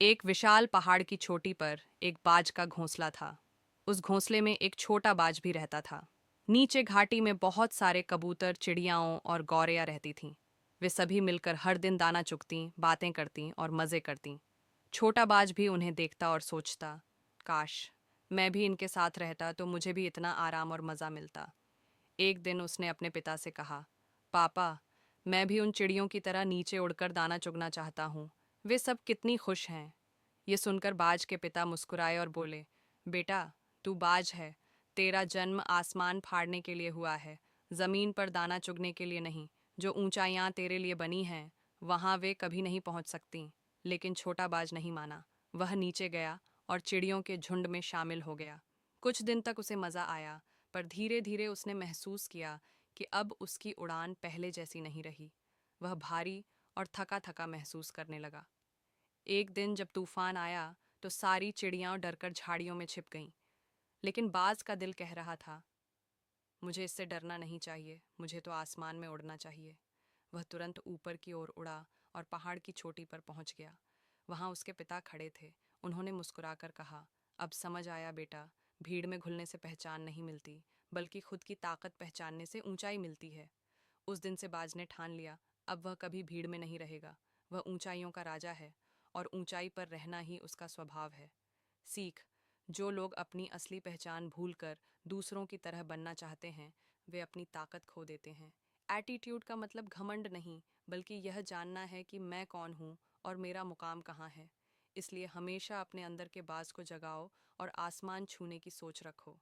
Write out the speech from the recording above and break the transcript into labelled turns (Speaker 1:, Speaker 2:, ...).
Speaker 1: एक विशाल पहाड़ की चोटी पर एक बाज का घोंसला था। उस घोंसले में एक छोटा बाज भी रहता था। नीचे घाटी में बहुत सारे कबूतर, चिड़ियाओं और गौरैया रहती थीं। वे सभी मिलकर हर दिन दाना चुगतीं, बातें करतीं और मज़े करतीं। छोटा बाज भी उन्हें देखता और सोचता, काश मैं भी इनके साथ रहता तो मुझे भी इतना आराम और मज़ा मिलता। एक दिन उसने अपने पिता से कहा, पापा, मैं भी उन चिड़ियों की तरह नीचे उड़कर दाना चुगना चाहता हूँ। वे सब कितनी खुश हैं। ये सुनकर बाज के पिता मुस्कुराए और बोले, बेटा, तू बाज है। तेरा जन्म आसमान फाड़ने के लिए हुआ है, जमीन पर दाना चुगने के लिए नहीं। जो ऊंचाइयां तेरे लिए बनी हैं, वहां वे कभी नहीं पहुंच सकती। लेकिन छोटा बाज नहीं माना। वह नीचे गया और चिड़ियों के झुंड में शामिल हो गया। कुछ दिन तक उसे मजा आया, पर धीरे धीरे उसने महसूस किया कि अब उसकी उड़ान पहले जैसी नहीं रही। वह भारी और थका थका महसूस करने लगा। एक दिन जब तूफान आया तो सारी चिड़ियां डरकर झाड़ियों में छिप गईं। लेकिन बाज का दिल कह रहा था, मुझे इससे डरना नहीं चाहिए, मुझे तो आसमान में उड़ना चाहिए। वह तुरंत ऊपर की ओर उड़ा और पहाड़ की चोटी पर पहुंच गया। वहां उसके पिता खड़े थे। उन्होंने मुस्कुराकर कहा, अब समझ आया बेटा, भीड़ में घुलने से पहचान नहीं मिलती, बल्कि खुद की ताकत पहचानने से ऊंचाई मिलती है। उस दिन से बाज ने ठान लिया, अब वह कभी भीड़ में नहीं रहेगा। वह ऊंचाइयों का राजा है और ऊंचाई पर रहना ही उसका स्वभाव है। सीख, जो लोग अपनी असली पहचान भूलकर दूसरों की तरह बनना चाहते हैं, वे अपनी ताकत खो देते हैं। एटीट्यूड का मतलब घमंड नहीं, बल्कि यह जानना है कि मैं कौन हूँ और मेरा मुकाम कहाँ है। इसलिए हमेशा अपने अंदर के बाज को जगाओ और आसमान छूने की सोच रखो।